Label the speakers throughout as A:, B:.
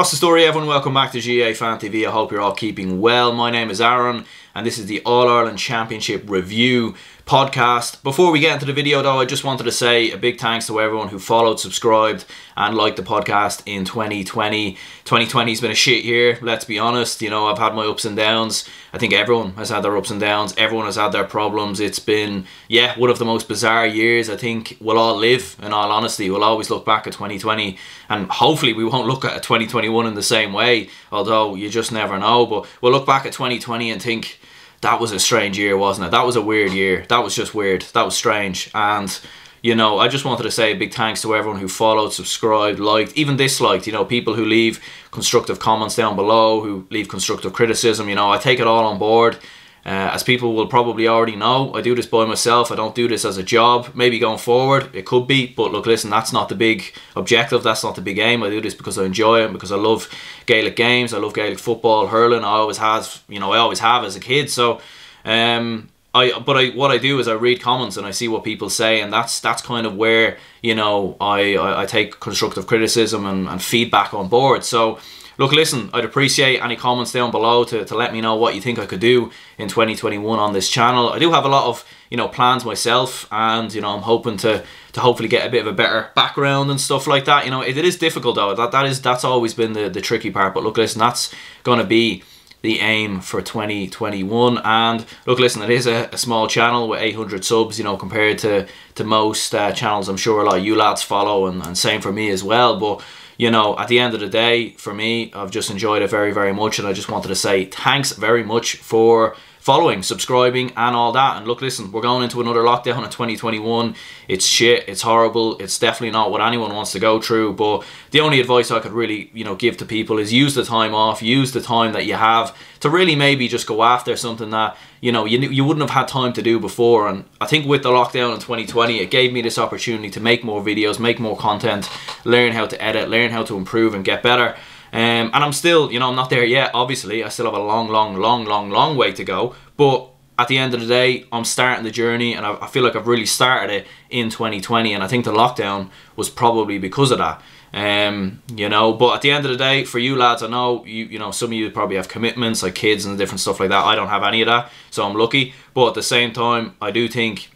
A: What's the story, everyone? Welcome back to GA Fan TV. I hope you're all keeping well. My name is Aaron and this is the All-Ireland Championship Review podcast. Before we get into the video though, I just wanted to say a big thanks to everyone who followed, subscribed and liked the podcast in 2020. 2020 has been a shit year, let's be honest. You know, I've had my ups and downs. I think everyone has had their ups and downs. Everyone has had their problems. It's been, yeah, one of the most bizarre years. I think we'll all live, in all honesty. We'll always look back at 2020 and hopefully we won't look at 2021 in the same way, although you just never know. But we'll look back at 2020 and think, that was a strange year, wasn't it? That was a weird year. That was just weird. That was strange. And, you know, I just wanted to say a big thanks to everyone who followed, subscribed, liked, even disliked. You know, people who leave constructive comments down below, who leave constructive criticism. You know, I take it all on board. As people will probably already know, I do this by myself. I don't do this as a job. Maybe going forward, it could be. But look, listen, that's not the big objective. That's not the big aim. I do this because I enjoy it, because I love Gaelic games. I love Gaelic football, hurling. I always have as a kid. So, what I do is I read comments and I see what people say, and that's kind of where, you know, I take constructive criticism and feedback on board. So, look, listen, I'd appreciate any comments down below to let me know what you think I could do in 2021 on this channel. I do have a lot of, you know, plans myself, and, you know, I'm hoping to hopefully get a bit of a better background and stuff like that. You know, it is difficult though. That's always been the tricky part. But look, listen, that's going to be the aim for 2021. And look, listen, it is a small channel with 800 subs, you know, compared to most channels I'm sure a lot of you lads follow, and same for me as well. But you know, at the end of the day, for me, I've just enjoyed it very, very much. And I just wanted to say thanks very much for following, subscribing and all that. And look, listen, we're going into another lockdown in 2021. It's shit. It's horrible. It's definitely not what anyone wants to go through. But the only advice I could really, you know, give to people is use the time off. Use the time that you have to really maybe just go after something that, you know, you wouldn't have had time to do before. And I think with the lockdown in 2020, it gave me this opportunity to make more videos, make more content, learn how to edit, learn how to improve and get better. And I'm still, you know, I'm not there yet, obviously. I still have a long way to go. But at the end of the day, I'm starting the journey, and I feel like I've really started it in 2020. And I think the lockdown was probably because of that. You know, but at the end of the day, for you lads, I know you know, some of you probably have commitments like kids and different stuff like that. I don't have any of that, so I'm lucky. But at the same time, I do think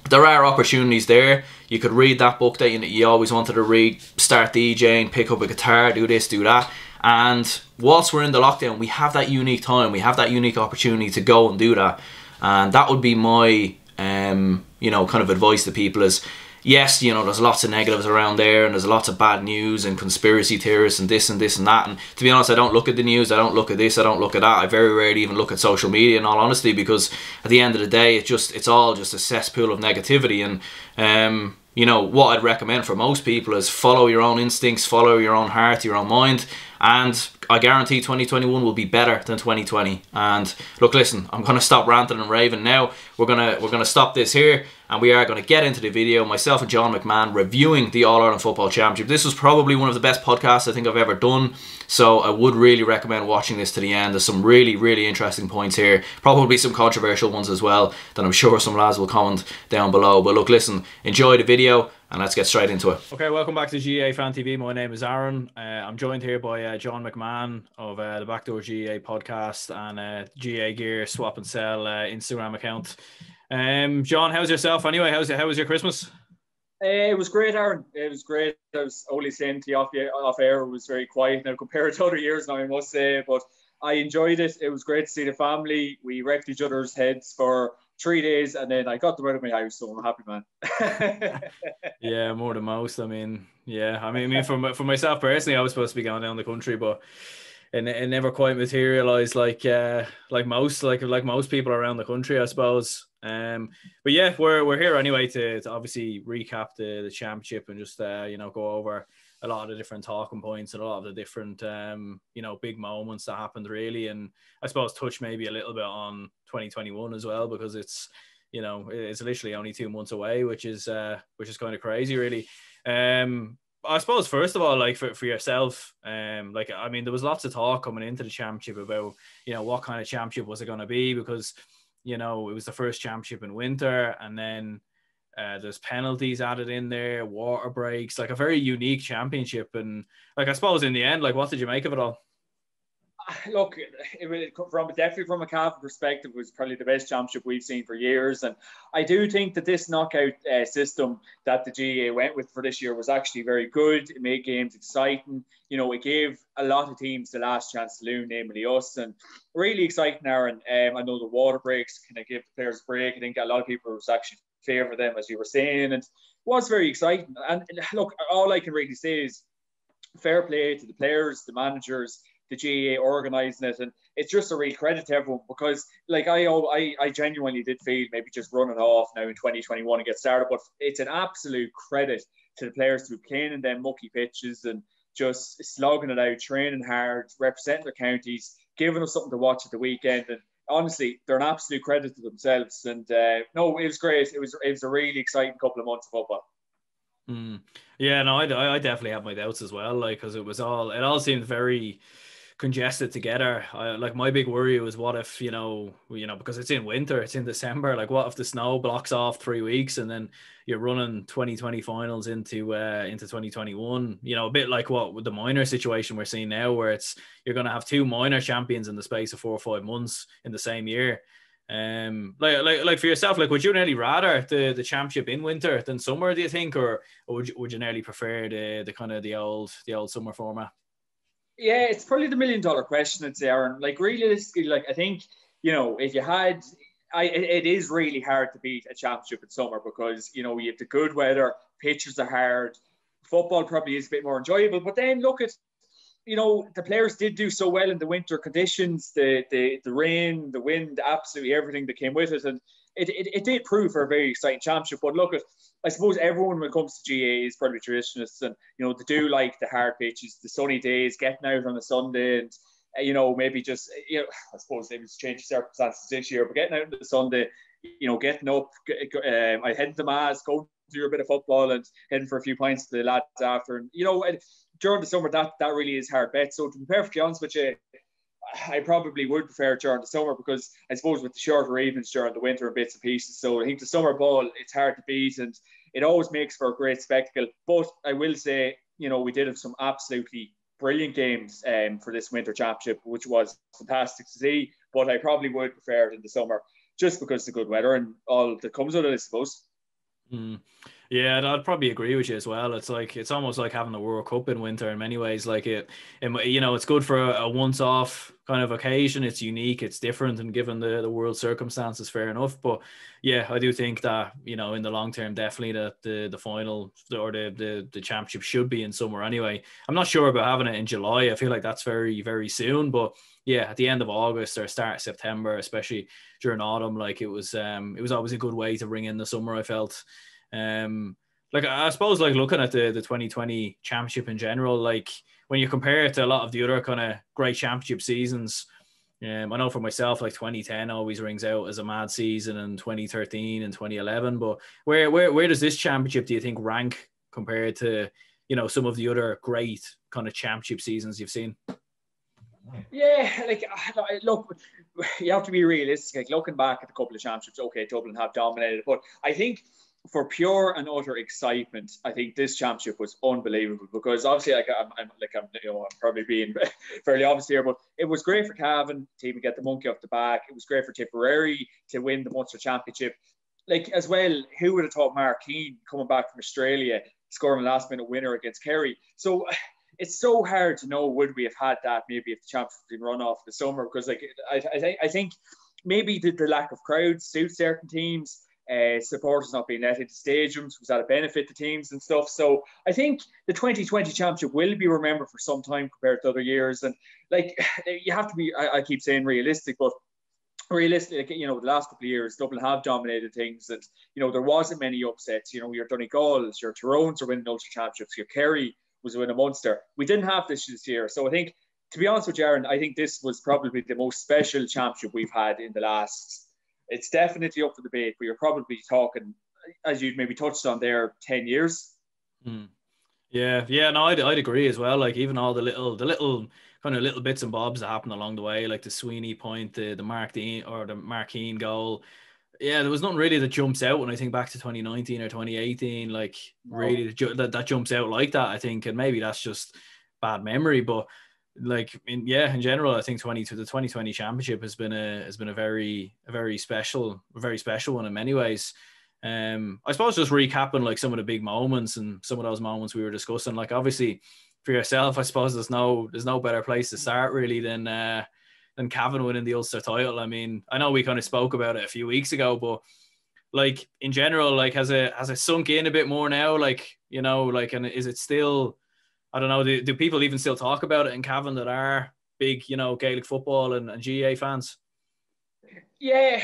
A: there are opportunities there. You could read that book that you always wanted to read, start DJing, pick up a guitar, do this, do that. And whilst we're in the lockdown, we have that unique time, we have that unique opportunity to go and do that. And that would be my, you know, kind of advice to people is, yes, you know, there's lots of negatives around there, and there's lots of bad news and conspiracy theorists and this and this and that. And to be honest, I don't look at the news, I don't look at this, I don't look at that. I very rarely even look at social media, in all honesty, because at the end of the day, it's all just a cesspool of negativity. And you know, what I'd recommend for most people is follow your own instincts, follow your own heart, your own mind, and I guarantee 2021 will be better than 2020. And look, listen, I'm gonna stop ranting and raving now. We're gonna stop this here, and we are gonna get into the video. Myself and John McMahon reviewing the All-Ireland Football Championship. This was probably one of the best podcasts I think I've ever done, so I would really recommend watching this to the end. There's some really interesting points here, probably some controversial ones as well that I'm sure some lads will comment down below. But look, listen, enjoy the video and let's get straight into it. Okay, welcome back to GA Fan TV. My name is Aaron. I'm joined here by John McMahon of the Backdoor GA podcast and GA Gear Swap and Sell Instagram account. John, how's yourself anyway? How was your Christmas?
B: It was great, Aaron. It was great. I was only saying to you off air, it was very quiet now compared to other years now, I must say, but I enjoyed it. It was great to see the family. We wrecked each other's heads for 3 days, and then I got them out of my house, so I'm happy, man.
A: Yeah, more than most. I mean, yeah. I mean, for myself personally, I was supposed to be going down the country, but it never quite materialized like most people around the country, I suppose. But yeah, we're here anyway to obviously recap the championship and just you know, go over a lot of the different talking points and a lot of the different you know, big moments that happened really, and I suppose touch maybe a little bit on 2021 as well, because it's, you know, it's literally only 2 months away, which is kind of crazy really. I suppose first of all, like for yourself, like, I mean, there was lots of talk coming into the championship about, you know, what kind of championship was it going to be, because, you know, it was the first championship in winter, and then There's penalties added in there, water breaks, like a very unique championship. And like, I suppose in the end, like, what did you make of it all?
B: Look, definitely from a Cavan perspective, it was probably the best championship we've seen for years, and I do think that this knockout system that the GAA went with for this year was actually very good. It made games exciting. You know, it gave a lot of teams the last chance to lose, namely us, and really exciting, Aaron. I know the water breaks kind of give the players a break. I think a lot of people was actually favour them, as you were saying, and it was very exciting. And look, all I can really say is fair play to the players, the managers, the GAA organising it, and it's just a real credit to everyone because, like, I genuinely did feel maybe just running off now in 2021 and get started, but it's an absolute credit to the players to be playing in them mucky pitches and just slogging it out, training hard, representing their counties, giving us something to watch at the weekend, and honestly, they're an absolute credit to themselves. And no, it was great. It was a really exciting couple of months of football.
A: Yeah, no, I definitely have my doubts as well, like, because it all seemed very congested together. Like, my big worry was, what if, because it's in winter, it's in December, like, what if the snow blocks off 3 weeks and then you're running 2020 finals into 2021, a bit like what with the minor situation we're seeing now, where you're going to have two minor champions in the space of 4 or 5 months in the same year. Like for yourself, like, would you nearly rather the championship in winter than summer, do you think, or would you nearly prefer the kind of the old summer format?
B: Yeah, it's probably the $1 million question, I'd say, Aaron. Like, realistically, like, I think, if you had, it is really hard to beat a championship in summer because, you have the good weather, pitches are hard, football probably is a bit more enjoyable. But then look at, the players did do so well in the winter conditions, the rain, the wind, absolutely everything that came with it. And it did prove for a very exciting championship. But look, I suppose everyone when it comes to GAA is probably traditionalists, and they do like the hard pitches, the sunny days, getting out on a Sunday, and maybe just I suppose they was changed circumstances this year, but getting out on the Sunday, getting up, I head to mass, go do a bit of football, and heading for a few pints to the lads after, and during the summer that really is hard bet. So to be perfectly honest with you, I probably would prefer during the summer because I suppose with the shorter evenings during the winter and bits and pieces. So I think the summer ball, it's hard to beat and it always makes for a great spectacle. But I will say, we did have some absolutely brilliant games for this winter championship, which was fantastic to see. But I probably would prefer it in the summer just because of the good weather and all that comes with it, I suppose.
A: Yeah, I'd probably agree with you as well. It's almost like having the World Cup in winter in many ways. Like it's good for a once-off kind of occasion. It's unique, it's different, and given the world circumstances, fair enough. But yeah, I do think that in the long term, definitely the final or the championship should be in summer anyway. I'm not sure about having it in July. I feel like that's very, very soon. But yeah, at the end of August or start of September, especially during autumn, like it was always a good way to bring in the summer, I felt. Like, I suppose, like, looking at the 2020 championship in general, like when you compare it to a lot of the other kind of great championship seasons, I know for myself, like 2010 always rings out as a mad season, and 2013 and 2011. But where does this championship, do you think, rank compared to some of the other great kind of championship seasons you've seen?
B: Yeah, like, look, you have to be realistic. Like, looking back at a couple of championships, okay, Dublin have dominated, but I think for pure and utter excitement, I think this championship was unbelievable because obviously, I'm probably being fairly obvious here, but it was great for Cavan to even get the monkey off the back. It was great for Tipperary to win the Munster Championship. Like, as well, who would have thought Mark Keane coming back from Australia scoring a last minute winner against Kerry? So it's so hard to know, would we have had that maybe if the championship had been run off in the summer, because like I think maybe the lack of crowds suits certain teams. Supporters not being let into stadiums was that a benefit to teams and stuff. So I think the 2020 championship will be remembered for some time compared to other years. And like, you have to be, I keep saying realistic, but realistic, the last couple of years, Dublin have dominated things, and there wasn't many upsets. Your Donegals, your Tyrones are winning Ulster championships, your Kerry was winning Munster. We didn't have this year, so I think, to be honest with you, Aaron, I think this was probably the most special championship we've had in the last. It's definitely up for debate, but you're probably talking, as you maybe touched on there, 10 years.
A: Yeah, no, I'd agree as well. Like, even all the little kind of little bits and bobs that happen along the way, like the Sweeney point, the Mark Dean or the Mark Keane goal. Yeah, there was nothing really that jumps out when I think back to 2019 or 2018. Like
B: No.
A: really, that jumps out like that. I think, and maybe that's just bad memory. But like in general, I think the 2020 championship has been a very special one in many ways. I suppose just recapping like some of the big moments and some of those moments we were discussing. Like obviously for yourself, I suppose there's no better place to start really than Cavan winning the Ulster title. I mean, I know we kind of spoke about it a few weeks ago, but like in general, like has it sunk in a bit more now? Like, you know, like, and is it still, I don't know, do people even still talk about it in Cavan that are big, you know, Gaelic football and GA fans?
B: Yeah,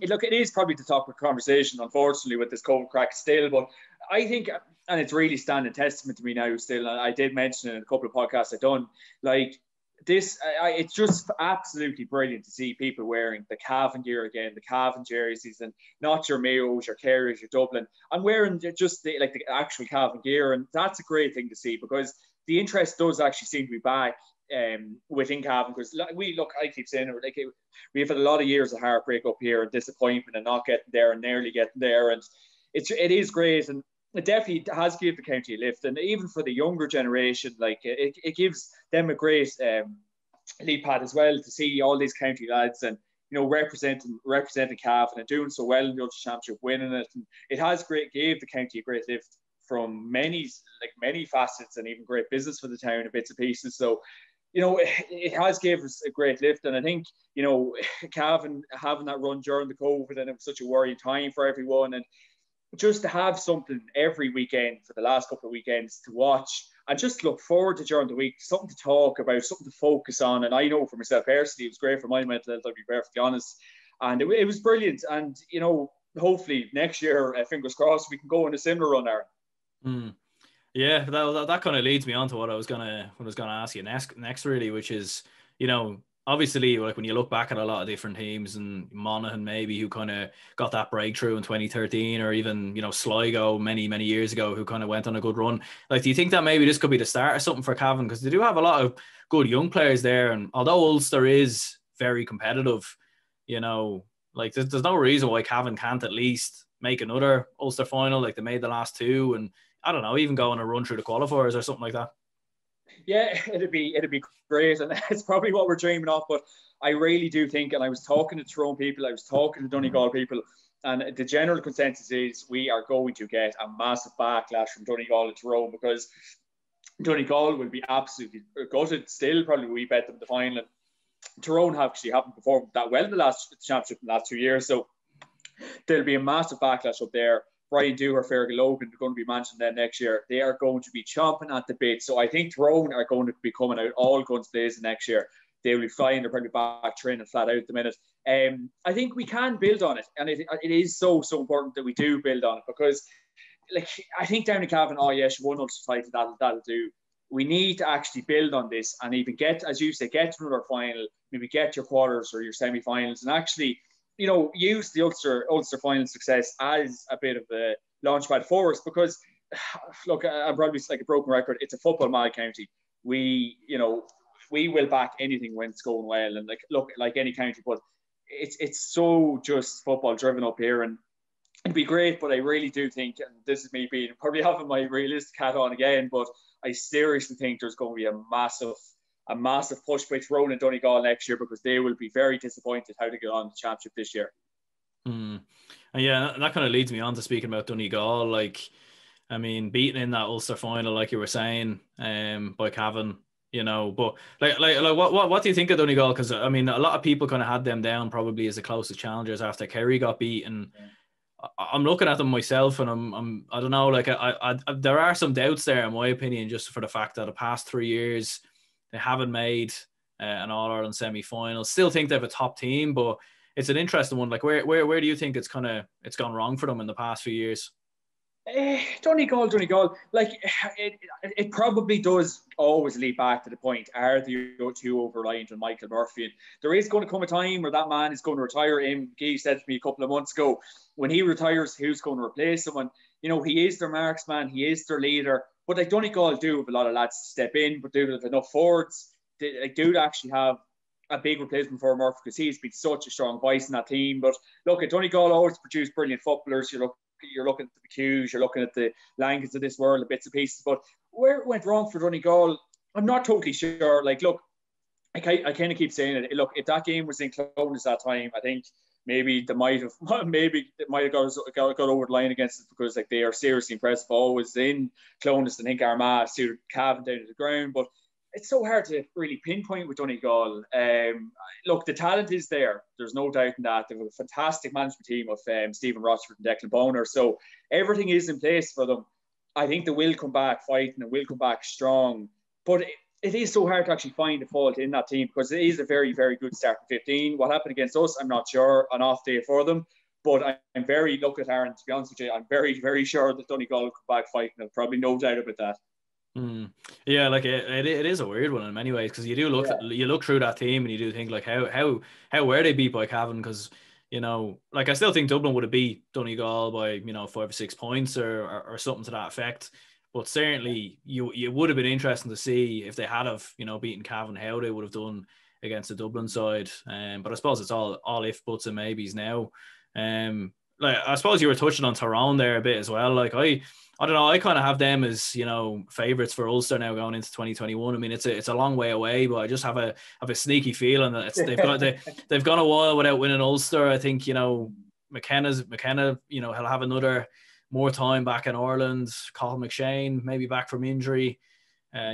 B: look, it is probably the topic of conversation, unfortunately, with this COVID crack still. But I think, and it's really standing testament to me now still, and I did mention it in a couple of podcasts I've done, like this, it's just absolutely brilliant to see people wearing the Cavan gear again, the Cavan jerseys, and not your Mayos, your Kerrys, your Dublin. I'm wearing just the actual Cavan gear, and that's a great thing to see because the interest does actually seem to be back within Cavan because I keep saying it, like we've had a lot of years of heartbreak up here and disappointment and not getting there and nearly getting there, and it is great, and it definitely has given the county a lift, and even for the younger generation, like it gives them a great lead pad as well to see all these county lads and representing Cavan and doing so well in the Ulster Championship, winning it, and it has gave the county a great lift from many facets and even great business for the town and bits and pieces. So it has gave us a great lift. And I think, Cavan having that run during the COVID and it was such a worrying time for everyone. And just to have something every weekend for the last couple of weekends to watch and just look forward to during the week, something to talk about, something to focus on. And I know for myself personally, it was great for my mental health, I'll be perfectly honest. And it was brilliant. And, hopefully next year, fingers crossed, we can go on a similar run, Aaron.
A: Mm. Yeah, that kind of leads me on to what I was gonna ask you next really, which is, obviously like when you look back at a lot of different teams and Monaghan maybe who kind of got that breakthrough in 2013 or even, Sligo many years ago who kind of went on a good run. Like, do you think that maybe this could be the start of something for Cavan? Because they do have a lot of good young players there, and although Ulster is very competitive, like there's no reason why Cavan can't at least make another Ulster final like they made the last two, and I don't know, even go on a run through the qualifiers or something like that.
B: Yeah, it'd be great, and it's probably what we're dreaming of. But I really do think, and I was talking to Tyrone people, I was talking to Donegal people, and the general consensus is we are going to get a massive backlash from Donegal and Tyrone because Donegal will be absolutely gutted. Still, probably we bet them the final. And Tyrone haven't performed that well in the last championship in the last 2 years, so there'll be a massive backlash up there. Brian Dew or Fergal Logan are going to be mentioned then next year. They are going to be chomping at the bit. So I think Tyrone are going to be coming out all guns blazing next year. They will be flying. They're probably back training flat out at the minute. I think we can build on it. And it is so important that we do build on it because I think down in Cavan, oh yes, one Ulster title, that'll do. We need to actually build on this and even get, as you say, get to another final, maybe get your quarters or your semi-finals and actually use the Ulster final success as a bit of a launchpad for us because, look, I'm probably like a broken record. It's a football mad county. We will back anything when it's going well, and like any county, but it's so just football driven up here, and it'd be great. But I really do think, and this is me being probably having my realistic hat on again, but I seriously think there's going to be a massive push by Tyrone and Donegal next year because they will be very disappointed how to get on the championship this year.
A: And yeah, that kind of leads me on to speaking about Donegal. Like, I mean, beating in that Ulster final, like you were saying, by Cavan, but what do you think of Donegal? Because I mean, a lot of people kind of had them down probably as the closest challengers after Kerry got beaten. I'm looking at them myself, and I don't know, like I there are some doubts there in my opinion, just for the fact that the past 3 years they haven't made an All-Ireland semi-final. Still think they have a top team, but it's an interesting one. Like, where do you think it's gone wrong for them in the past few years?
B: Donegal. Like, it probably does always lead back to the point: are the two over reliant on Michael Murphy? And there is going to come a time where that man is going to retire. Guy said to me a couple of months ago, when he retires, who's going to replace him? And he is their marksman, he is their leader. But like Donegal do have a lot of lads to step in, but do have enough forwards. They do actually have a big replacement for Murphy because he's been such a strong voice in that team. But look, Donegal always produced brilliant footballers. You're looking at the McHughes, you're looking at the Langans of this world, the bits and pieces. But where it went wrong for Donegal, I'm not totally sure. Like, look, I kind of keep saying it. Look, if that game was in Clones that time, I think maybe they might have got over the line against it because like they are seriously impressive. Always in Clones, I think Armagh suited Cavan down to the ground, but it's so hard to really pinpoint with Donegal. Look, the talent is there. There's no doubt in that. They have a fantastic management team of Stephen Rochford and Declan Boner. So everything is in place for them. I think they will come back fighting and will come back strong. But it is so hard to actually find a fault in that team because it is a very, very good starting 15. What happened against us, I'm not sure. An off day for them. But I'm very, look at Aaron, to be honest with you, I'm very, very sure that Donegal will come back fighting. There's probably no doubt about that.
A: Yeah, like it is a weird one in many ways because you look through that team and you do think like how were they beat by Cavan? Because like I still think Dublin would have beat Donegal by 5 or 6 points or something to that effect. But certainly you would have been interesting to see if they had have beaten Cavan how they would have done against the Dublin side. But I suppose it's all if buts and maybes now. Like I suppose you were touching on Tyrone there a bit as well. Like I don't know. I kind of have them as favourites for Ulster now going into 2021. I mean, it's a long way away, but I just have a sneaky feeling that they've gone a while without winning Ulster. I think McKenna. He'll have another more time back in Ireland. Colin McShane maybe back from injury.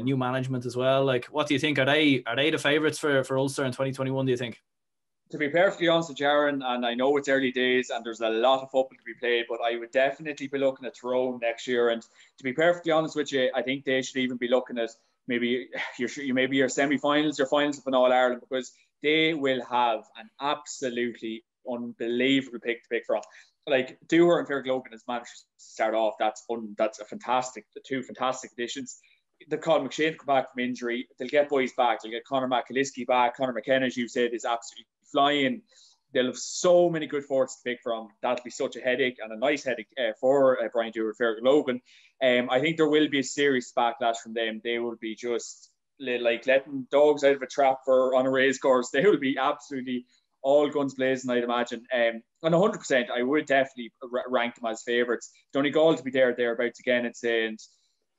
A: New management as well. Like, what do you think? Are they the favourites for Ulster in 2021? Do you think?
B: To be perfectly honest with Jaron, and I know it's early days and there's a lot of football to be played, but I would definitely be looking at Tyrone next year. And to be perfectly honest with you, I think they should even be looking at maybe your semi-finals, your finals of an All-Ireland, because they will have an absolutely unbelievable pick to pick from. Like Dooher and Fairglogan as managers to start off, that's two fantastic additions. They'll call McShane to come back from injury. They'll get boys back. They'll get Conor McAliskey back. Conor McKenna, as you said, is absolutely flying. They'll have so many good forwards to pick from. That'll be such a headache and a nice headache for Brian Dewar and Fergal Logan. I think there will be a serious backlash from them. They will be just like letting dogs out of a trap on a race course. They will be absolutely all guns blazing, I'd imagine. And 100%, I would definitely rank them as favourites. Donegal to be thereabouts again and saying,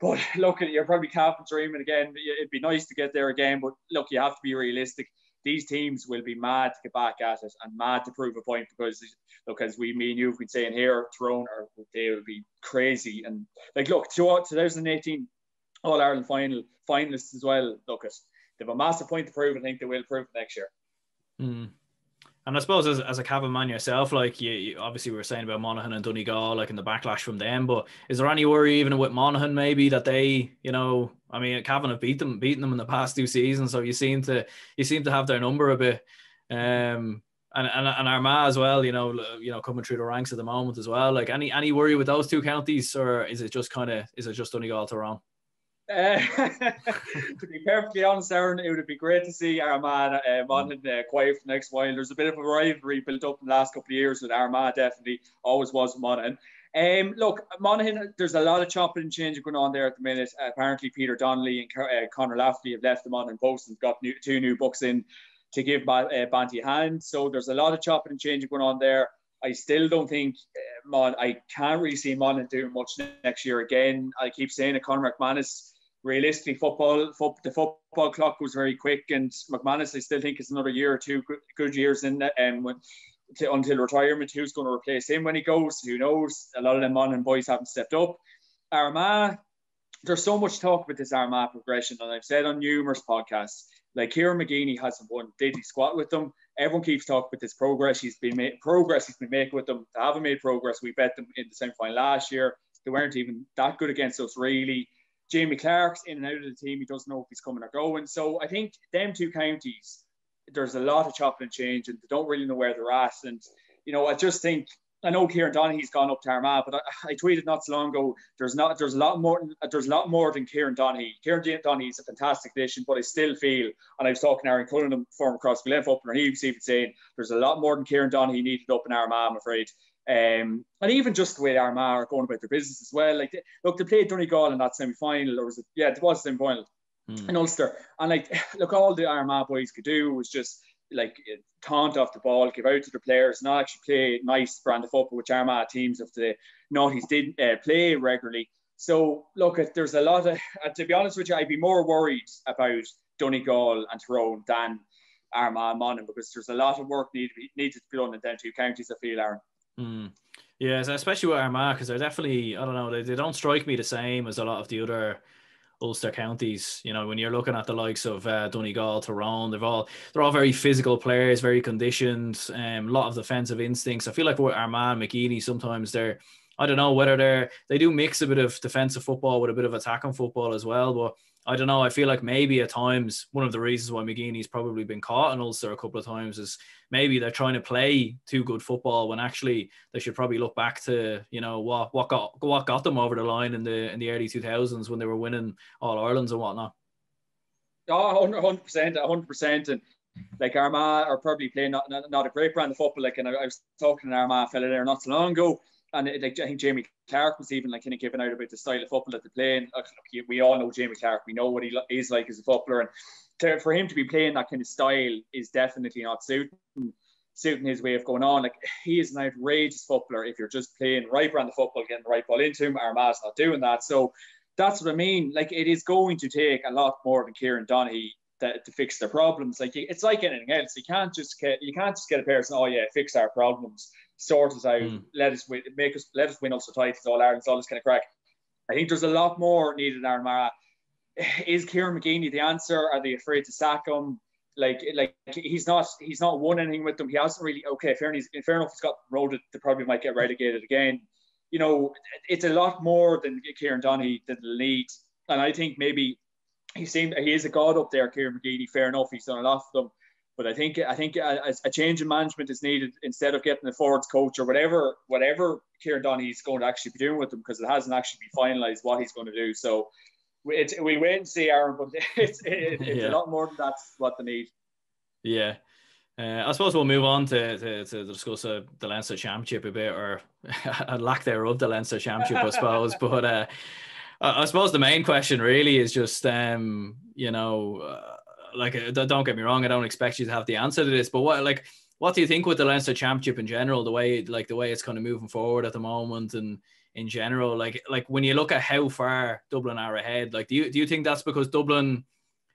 B: but look, you're probably Cavan dreaming again. It'd be nice to get there again, but look, you have to be realistic. These teams will be mad to get back at it and mad to prove a point because, look, as me and you have been saying here, Tyrone, they will be crazy. And like, look, 2018 All-Ireland finalists as well. Look, they have a massive point to prove. I think they will prove it next year.
A: And I suppose as a Cavan man yourself, like you obviously we were saying about Monaghan and Donegal, like in the backlash from them, but is there any worry even with Monaghan maybe that they, I mean, Cavan have beaten them in the past 2 seasons, so you seem to have their number a bit, and Armagh as well, coming through the ranks at the moment as well. Like any worry with those 2 counties, or is it just Donegal Tyrone?
B: To be perfectly honest, Aaron, it would be great to see Armagh Monaghan quiet for the next while. There's a bit of a rivalry built up in the last couple of years with Armagh, definitely always was with Monaghan. Look, Monaghan, there's a lot of chopping and changing going on there at the minute. Apparently, Peter Donnelly and Conor Lafferty have left the Monaghan Post and got 2 new books in to give Banty a hand. So there's a lot of chopping and changing going on there. I still don't think I can't really see Monaghan doing much next year again. I keep saying it, Conor McManus. Realistically, the football clock was very quick, and McManus, I still think, is another year or 2 good years in until retirement. Who's going to replace him when he goes? Who knows? A lot of them Monaghan boys haven't stepped up. Armagh, there's so much talk about this Armagh progression, and I've said on numerous podcasts, like Kieran McGeeney hasn't won diddly squat with them. Everyone keeps talking about this progress he's been making with them. They haven't made progress. We bet them in the semi-final last year. They weren't even that good against us, really. Jamie Clark's in and out of the team. He doesn't know if he's coming or going. So I think them 2 counties, there's a lot of chopping and change, and they don't really know where they're at. And, I just think, I know Kieran Donaghy's gone up to Armagh, but I tweeted not so long ago, there's a lot more than Kieran Donaghy. Kieran Donaghy is a fantastic addition, but I still feel, and I was talking to Aaron Cullen, former Crossglen footballer, he was even saying there's a lot more than Kieran Donaghy needed up in Armagh, I'm afraid. And even just the way Armagh are going about their business as well. Like, they played Donegal in that semi-final, or was it? Yeah, it was the semi-final. in Ulster. And like, look, all the Armagh boys could do was just like taunt off the ball, give out to the players, not actually play nice brand of football, which Armagh teams of the noughties did play regularly. So look, there's a lot of, to be honest with you, I'd be more worried about Donegal and Tyrone than Armagh and Monaghan, because there's a lot of work needed to be done in them two counties, I feel, Aaron.
A: Yeah, especially with Armagh, because they're definitely, I don't know, they don't strike me the same as a lot of the other Ulster counties. You know, when you're looking at the likes of Donegal, Tyrone, they're all very physical players, very conditioned, a lot of defensive instincts. I feel like with Armagh and McGeady, sometimes they're, I don't know whether they do mix a bit of defensive football with a bit of attacking football as well, but I don't know. I feel like maybe at times one of the reasons why McGeeney's probably been caught in Ulster a couple of times is maybe they're trying to play too good football when actually they should probably look back to, you know, what got them over the line in the early 2000s when they were winning All Irelands and whatnot.
B: Oh, 100%. And like Armagh are probably playing not a great brand of football. Like, and I was talking to an Armagh fella there not so long ago, and like I think Jamie Clark was even like kind of giving out about the style of football that they're playing. Look, we all know Jamie Clark. We know what he is like as a footballer, and for him to be playing that kind of style is definitely not suiting his way of going on. Like, he is an outrageous footballer. If you're just playing right brand of football, getting the right ball into him, Armagh's not doing that. So that's what I mean. Like, it is going to take a lot more than Kieran Donaghy to fix their problems. Like, it's like anything else. You can't just get a player saying, "Oh yeah, fix our problems, sort us out, let us win Ulster titles, All Ireland's, all this kind of crack." I think there's a lot more needed in Armagh. Is Kieran McGeeney the answer? Are they afraid to sack him? Like he's not won anything with them. He hasn't really. Okay, fair enough, he's got rolled. They probably might get relegated again. You know, it's a lot more than Kieran Donaghy that they'll need. And I think maybe he is a god up there, Kieran McGeeney. Fair enough, he's done a lot for them. But I think a change in management is needed instead of getting a forwards coach or whatever Kieran Donaghy is going to actually be doing with them, because it hasn't actually been finalised what he's going to do. So we'll wait and see, Aaron. But it's a lot more than that's what they need.
A: Yeah. I suppose we'll move on to discuss the Leinster Championship a bit, or a lack thereof, the Leinster Championship, I suppose. But I suppose the main question really is just, you know, like, don't get me wrong, I don't expect you to have the answer to this, but what do you think with the Leinster Championship in general, the way it's kind of moving forward at the moment, and in general, like when you look at how far Dublin are ahead, like do you think that's because Dublin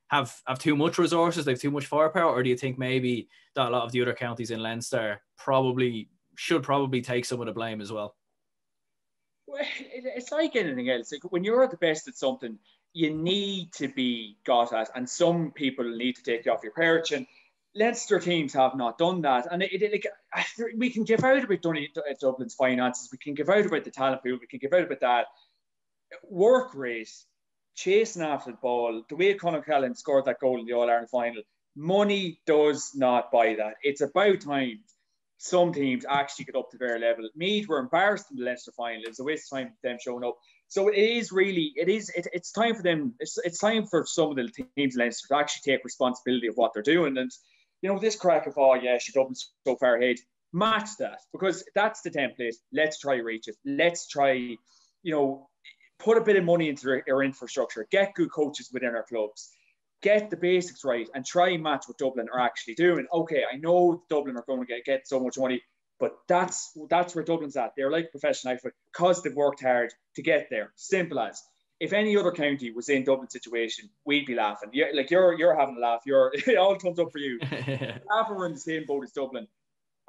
A: have too much resources, like too much firepower, or do you think maybe that a lot of the other counties in Leinster should take some of the blame as well?
B: Well, it's like anything else. Like, when you're the best at something, you need to be got at, and some people need to take you off your perch. And Leinster teams have not done that. And we can give out about Dublin's finances, we can give out about the talent pool, we can give out about that work rate, chasing after the ball, the way Conor Callan scored that goal in the All-Ireland final. Money does not buy that. It's about time some teams actually get up to their level. Meath were embarrassed in the Leinster final. It was a waste of time for them showing up. So it's time for them. It's time for some of the teams in Leinster to actually take responsibility of what they're doing. And, you know, this crack of, oh yeah, Dublin's so far ahead, match that, because that's the template. Let's try reach it. Let's try, you know, put a bit of money into our infrastructure, get good coaches within our clubs, get the basics right, and try and match what Dublin are actually doing. Okay, I know Dublin are going to get so much money, but that's where Dublin's at. They're like a professional outfit because they've worked hard to get there. Simple as. If any other county was in Dublin's situation, we'd be laughing. You're having a laugh. It all comes up for you. If we're in the same boat as Dublin,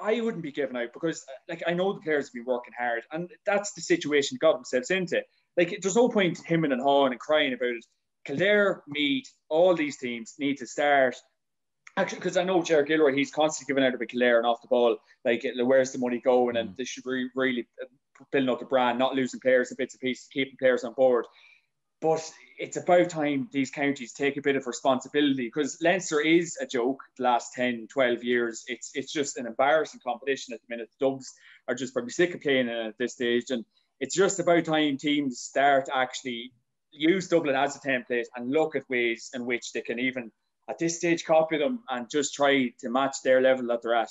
B: I wouldn't be giving out, because like, I know the players have been working hard, and that's the situation they got themselves into. Like, there's no point him and hawing and crying about it. Kildare, Meath, all these teams need to start. Actually, because I know Ger Gilroy, he's constantly giving out about Kildare and off the ball. Like, where's the money going? And they should really building up the brand, not losing players in bits and pieces, keeping players on board. But it's about time these counties take a bit of responsibility, because Leinster is a joke the last 10, 12 years. It's just an embarrassing competition at the minute. The Dubs are just probably sick of playing at this stage. And it's just about time teams start actually use Dublin as a template and look at ways in which they can even, at this stage, copy them and just try to match their level that they're at.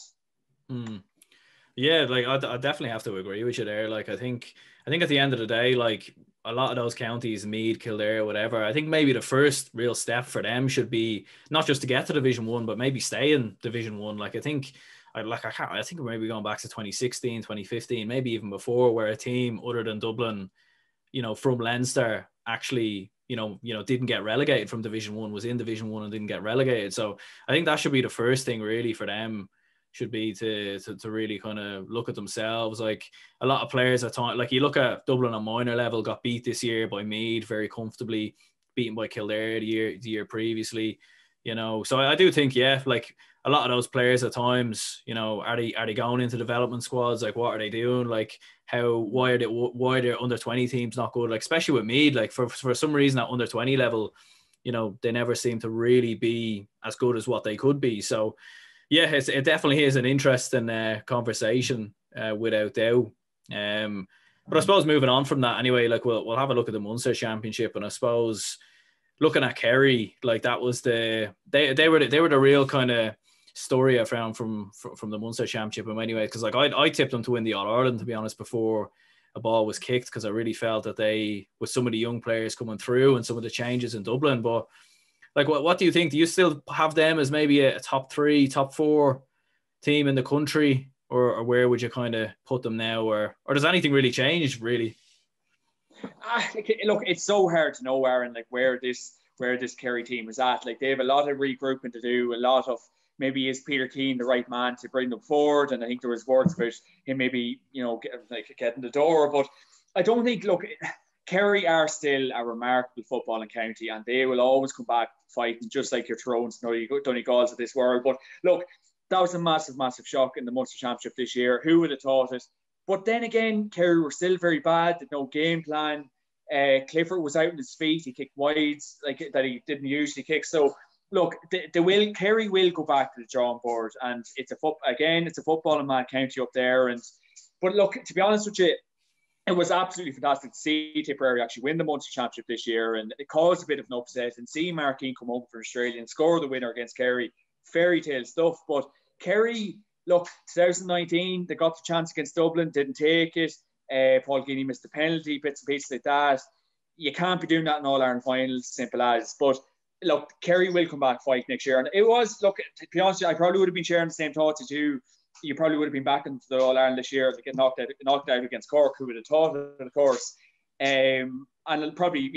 A: Yeah, like I definitely have to agree with you there. Like, I think at the end of the day, like, a lot of those counties, Meath, Kildare, whatever, I think maybe the first real step for them should be not just to get to Division 1, but maybe stay in Division 1. Like, I think I think we're maybe going back to 2016, 2015, maybe even before, where a team other than Dublin, from Leinster actually, didn't get relegated from Division 1, was in Division 1 and didn't get relegated. So I think that should be the first thing really for them, should be to really kind of look at themselves. Like, a lot of players at time, like you look at Dublin on minor level, got beat this year by Meath very comfortably, beaten by Kildare the year previously. So I do think, yeah, like a lot of those players at times, are they going into development squads? Like, what are they doing? Like, why are their under 20 teams not good? Like, especially with Meath, like for some reason at under 20 level, they never seem to really be as good as what they could be. So yeah, it definitely is an interesting conversation, without doubt. But I suppose moving on from that anyway, like we'll have a look at the Munster Championship, and I suppose looking at Kerry, like that was they were the real kind of story I found from the Munster Championship in many ways, because like I tipped them to win the All Ireland, to be honest, before a ball was kicked, because I really felt that they, with some of the young players coming through and some of the changes in Dublin. But like, what do you think? Do you still have them as maybe a top 3, top 4 team in the country, or where would you kind of put them now, or does anything really change really?
B: Look, it's so hard to know, Aaron, like where this Kerry team is at. Like, they have a lot of regrouping to do, a lot of, maybe is Peter Keane the right man to bring them forward? And I think there was words about him maybe, getting the door. But I don't think, look, Kerry are still a remarkable footballing county, and they will always come back fighting, just like your Thrones and Donegals of this world. But look, that was a massive, massive shock in the Munster Championship this year. Who would have thought it? But then again, Kerry were still very bad. Did no game plan. Clifford was out on his feet. He kicked wides like that he didn't usually kick. So look, Kerry will go back to the drawing board, and it's a footballing mad county up there. But look, to be honest with you, it was absolutely fantastic to see Tipperary actually win the Munster Championship this year, and it caused a bit of an upset. And see Mark Keane come over for Australia and score the winner against Kerry, fairy tale stuff. But Kerry, look, 2019, they got the chance against Dublin, didn't take it. Paul Geaney missed the penalty, bits and pieces like that. You can't be doing that in All-Ireland finals, simple as. But look, Kerry will come back fight next year. And it was, look, to be honest, I probably would have been sharing the same thoughts as you. You probably would have been back into the All-Ireland this year to get knocked out against Cork, who would have thought it, of course. And probably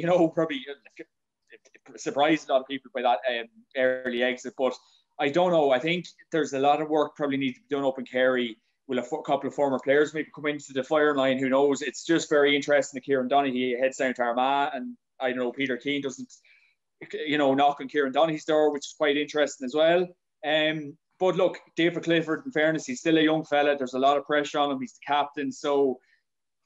B: surprised a lot of people by that early exit. But I don't know. I think there's a lot of work probably needs to be done up in Kerry. Will a couple of former players maybe come into the firing line? Who knows? It's just very interesting that Kieran Donaghy heads down to Armagh, and I don't know, Peter Keane doesn't, knock on Kieran Donaghy's door, which is quite interesting as well. But look, David Clifford, in fairness, he's still a young fella. There's a lot of pressure on him. He's the captain, so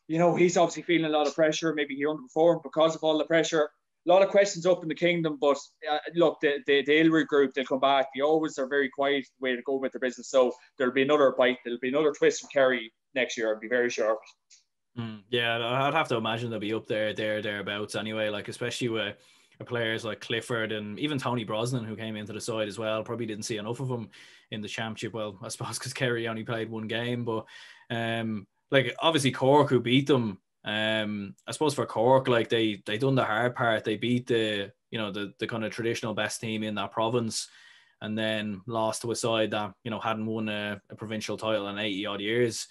B: he's obviously feeling a lot of pressure. Maybe he underperformed because of all the pressure. A lot of questions up in the kingdom, but look, they'll regroup, they'll come back. They always are very quiet way to go with their business. So there'll be another bite, there'll be another twist from Kerry next year. I'd be very sure of it.
A: Yeah, I'd have to imagine they'll be up thereabouts anyway. Like, especially with players like Clifford and even Tony Brosnan, who came into the side as well. Probably didn't see enough of him in the championship. Well, I suppose because Kerry only played one game, but like obviously Cork, who beat them. I suppose for Cork, like they done the hard part. They beat the kind of traditional best team in that province, and then lost to a side that hadn't won a provincial title in 80 odd years.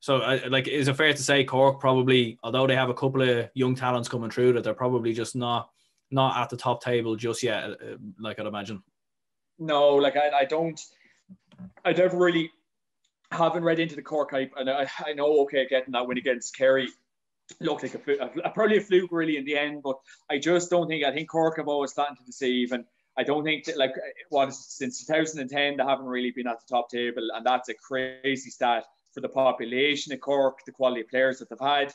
A: So is it fair to say Cork probably, although they have a couple of young talents coming through, that they're probably just not at the top table just yet, like I'd imagine? No, like I never really haven't read into the Cork hype, and I know, okay, getting that win against Kerry looked like probably a fluke really in the end, but I just don't think, I think Cork have always started to deceive, and I don't think that, since 2010 they haven't really been at the top table, and that's a crazy stat for the population of Cork, the quality of players that they've had.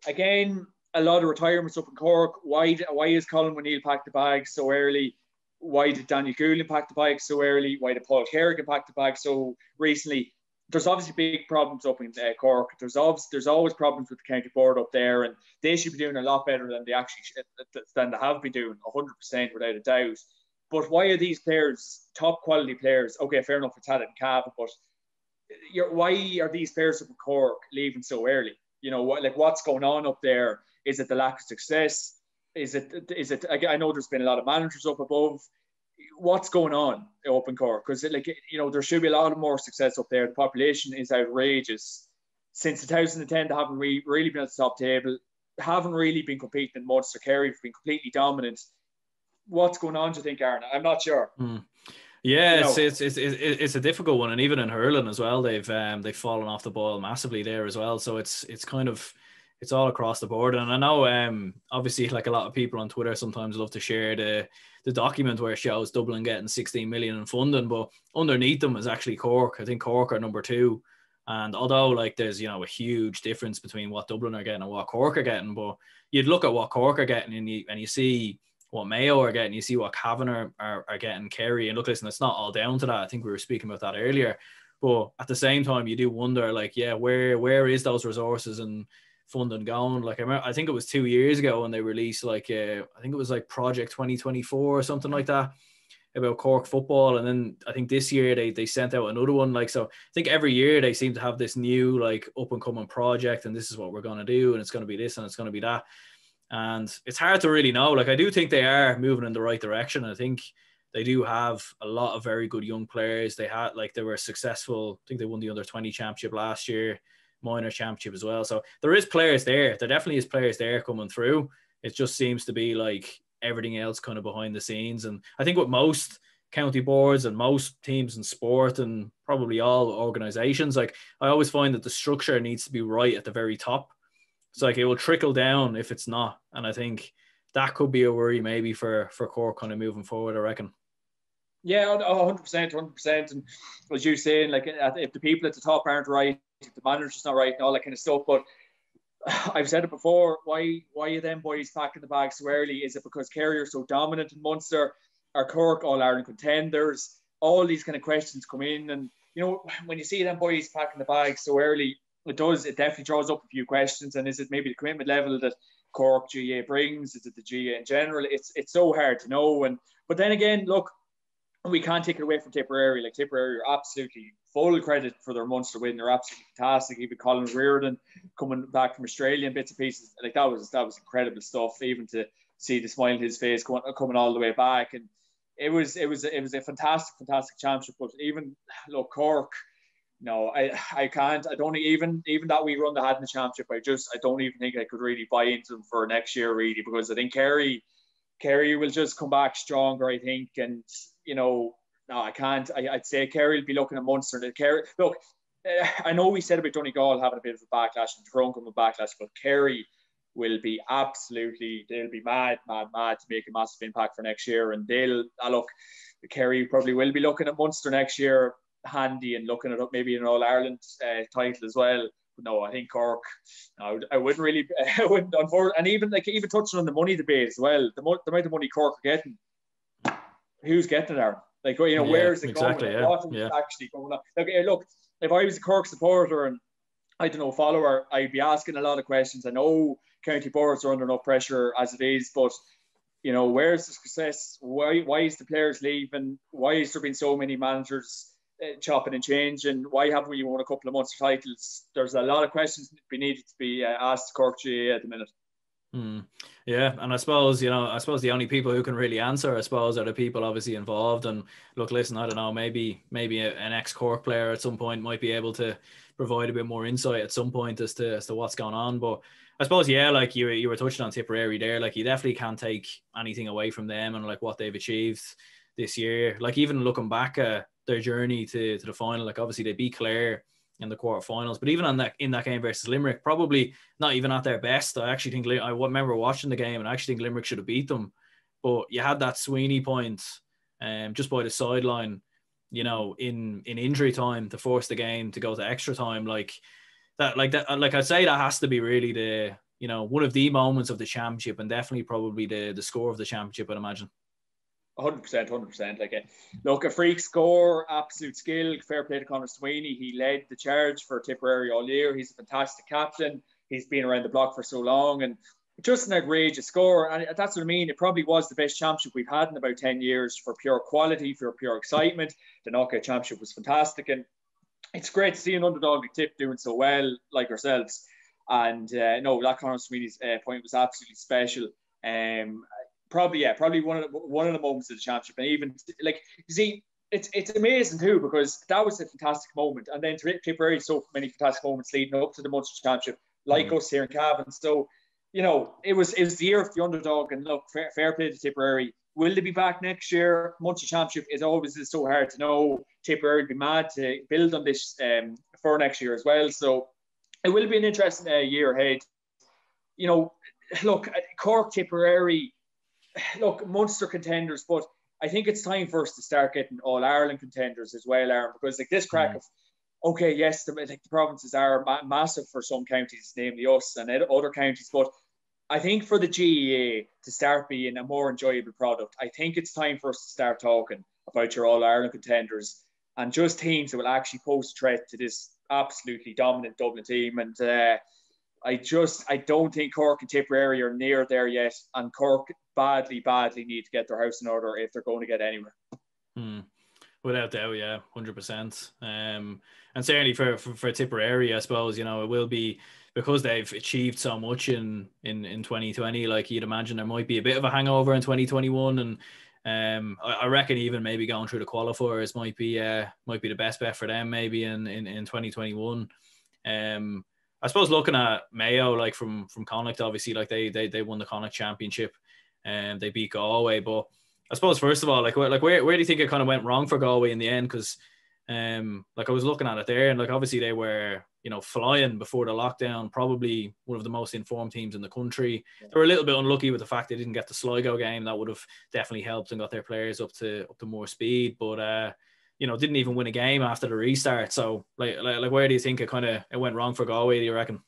A: Again, a lot of retirements up in Cork. Why is Colin O'Neill pack the bags so early? Why did Daniel Goulding pack the bag so early? Why did Paul Kerrigan pack the bag so recently? There's obviously big problems up in Cork. There's always problems with the county board up there, and they should be doing a lot better than they have been doing, 100% without a doubt. But why are these players, top quality players? Okay, fair enough, it's Haddad and Cavan, but why are these players up in Cork leaving so early? What's going on up there?
B: Is it the lack of success? Is it? I know there's been a lot of managers up above. What's going on up in Cork? Because there should be a lot more success up there. The population is outrageous. Since 2010, they haven't really been at the top table. Haven't really been competing in Munster. Kerry have been completely dominant. What's going on, do you think, Aaron? I'm not sure.
A: Yeah, it's a difficult one, and even in hurling as well, they've fallen off the boil massively there as well. So it's kind of, it's all across the board. And I know obviously, like, a lot of people on Twitter sometimes love to share the document where it shows Dublin getting 16 million in funding, but underneath them is actually Cork. I think Cork are number 2. And although, like, there's, a huge difference between what Dublin are getting and what Cork are getting, but you'd look at what Cork are getting and you see what Mayo are getting, you see what Cavan are getting, Kerry, and look, listen, it's not all down to that. I think we were speaking about that earlier, but at the same time, you do wonder, like, where is those resources and funding going? Like, I think it was 2 years ago when they released, like, I think it was like Project 2024 or something like that about Cork football, and then I think this year they sent out another one. Like, so I think every year they seem to have this new, like, up and coming project, and this is what we're going to do, and it's going to be this and it's going to be that. And it's hard to really know. Like, I do think they are moving in the right direction. I think they do have a lot of very good young players. They were successful. I think they won the under-20 championship last year, minor championship as well. So there is players there. There definitely is players there coming through. It just seems to be like everything else kind of behind the scenes. And I think with most county boards and most teams in sport and probably all organizations, like, I always find that the structure needs to be right at the very top. It's like it will trickle down if it's not. And I think that could be a worry maybe for Cork kind of moving forward, I reckon.
B: Yeah, 100%. And as you saying, like, if the people at the top aren't right, if the manager's not right and all that kind of stuff. But I've said it before, why are them boys packing the bag so early? Is it because Kerry are so dominant in Munster? Are Cork All-Ireland contenders? All these kind of questions come in. And, when you see them boys packing the bag so early, it definitely draws up a few questions. And is it maybe the commitment level that Cork GA brings? Is it the GA in general? It's so hard to know. But then again, look, we can't take it away from Tipperary. Like, Tipperary are absolutely full credit for their Munster win. They're absolutely fantastic. Even Colin Reardon coming back from Australia and bits and pieces, like, that was incredible stuff. Even to see the smile on his face coming all the way back, and it was a fantastic championship. But even look, Cork. No, I can't. I don't even that we run the had in the championship. I don't even think I could really buy into them for next year, really, because I think Kerry will just come back stronger, I think. And no, I can't. I'd say Kerry will be looking at Munster. And Kerry, look, I know we said about Donegal having a bit of a backlash and Tyrone coming backlash, but Kerry will be they'll be mad to make a massive impact for next year. And look, Kerry probably will be looking at Munster next year handy and looking at up maybe an All-Ireland title as well. But no, I think Cork, I wouldn't really, and even touching on the money debate as well, the amount of money Cork are getting, who's getting it, Aaron? Like, where is it
A: exactly,
B: going? What is actually going on? Look, if I was a Cork supporter and, I don't know, follower, I'd be asking a lot of questions. I know county boards are under enough pressure as it is, but where's the success? Why is the players leaving? Why is there been so many managers chopping and changing? Why haven't we won a couple of Munster titles? There's a lot of questions that needed to be asked Cork GA at the minute.
A: Yeah, and I suppose the only people who can really answer, I suppose, are the people obviously involved. And look, listen, I don't know, maybe an ex-Cork player at some point might be able to provide a bit more insight at some point as to what's going on. But I suppose, yeah, like you were touching on Tipperary there, like, you definitely can't take anything away from them and like what they've achieved this year. Like, even looking back at their journey to the final, like, obviously they beat Clare in the quarterfinals, but even in that game versus Limerick, probably not even at their best. I actually think, I remember watching the game and I actually think Limerick should have beat them, but you had that Sweeney point just by the sideline, in injury time to force the game to go to extra time. Like I'd say that has to be really the one of the moments of the championship, and definitely probably the score of the championship, I'd imagine.
B: 100%. Look, a freak score, absolute skill. Fair play to Conor Sweeney. He led the charge for Tipperary all year. He's a fantastic captain. He's been around the block for so long, and just an outrageous score. And that's what I mean. It probably was the best championship we've had in about 10 years for pure quality, for pure excitement. The knockout championship was fantastic, and it's great to see an underdog like Tip doing so well, like ourselves. And no, that Conor Sweeney's point was absolutely special. Probably one of the moments of the championship, and even like you see, it's amazing too, because that was a fantastic moment, and then Tipperary so many fantastic moments leading up to the Munster Championship, like us here in Cavan. So, it was the year of the underdog, and look, fair play to Tipperary. Will they be back next year? Munster Championship is always so hard to know. Tipperary would be mad to build on this for next year as well. So it will be an interesting year ahead. Look, Cork, Tipperary, look, Munster contenders, but I think it's time for us to start getting All Ireland contenders as well, Aaron, because like this crack of, okay, yes, the provinces are massive for some counties, namely us and other counties, but I think for the GEA to start being a more enjoyable product, I think it's time for us to start talking about your All Ireland contenders and just teams that will actually pose a threat to this absolutely dominant Dublin team. And I don't think Cork and Tipperary are near there yet, and Cork badly need to get their house in order if they're going to get anywhere.
A: Without doubt, yeah, 100%. And certainly for Tipperary, I suppose, it will be, because they've achieved so much in 2020, like you'd imagine there might be a bit of a hangover in 2021, and I reckon even maybe going through the qualifiers might be the best bet for them maybe in 2021. I suppose looking at Mayo, like from Connacht, obviously, like they won the Connacht Championship and they beat Galway. But I suppose first of all, like where do you think it kind of went wrong for Galway in the end? Because like I was looking at it there, and like obviously they were flying before the lockdown, probably one of the most informed teams in the country. They were a little bit unlucky with the fact they didn't get the Sligo game. That would have definitely helped and got their players up to more speed. But didn't even win a game after the restart. So like where do you think it went wrong for Galway, do you reckon?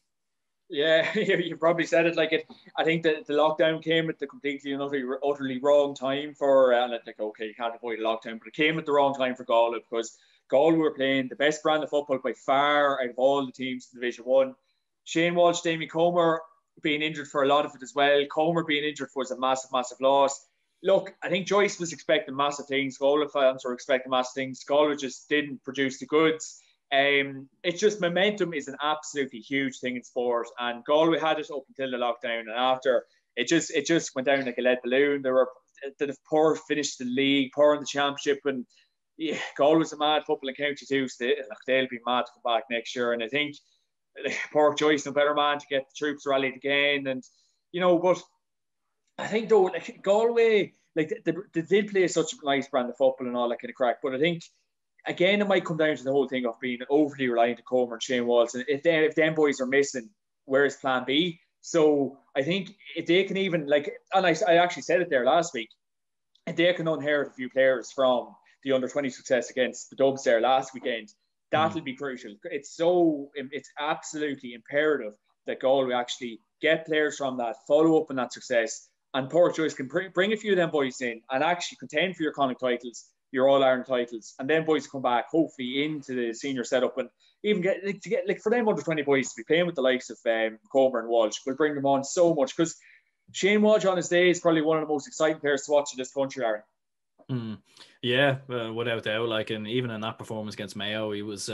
B: Yeah, you probably said it. I think that the lockdown came at the completely and utterly wrong time for, and it's like, okay, you can't avoid a lockdown, but it came at the wrong time for Galway, because Galway were playing the best brand of football by far out of all the teams in Division 1. Shane Walsh, Damien Comer being injured for a lot of it as well. Comer being injured was a massive loss. Look, I think Joyce was expecting massive things. Galway fans were expecting massive things. Galway just didn't produce the goods. It's just, momentum is an absolutely huge thing in sport, and Galway had it up until the lockdown, and after it just went down like a lead balloon. They poor finished the league, poor in the championship, and yeah, Galway's a mad footballing county too. So they'll be mad to come back next year, and I think Pádraig Joyce no better man to get the troops rallied again. And but I think though, like Galway, like they did play such a nice brand of football and all that kind of crack, but I think again it might come down to the whole thing of being overly reliant on Comer and Shane Walsh, and if them boys are missing, where's Plan B? So I think if they can even and I actually said it there last week, if they can inherit a few players from the under-20 success against the Dubs there last weekend, that'll be crucial. It's absolutely imperative that Galway actually get players from that, follow up on that success, and Pádraig Joyce can bring a few of them boys in and actually contend for your Connacht titles, your All-Ireland titles, and then boys come back hopefully into the senior setup, and even get for them under-20 boys to be playing with the likes of Comer and Walsh will bring them on so much, because Shane Walsh on his day is probably one of the most exciting players to watch in this country, Aaron.
A: Yeah, without doubt. And even in that performance against Mayo, he was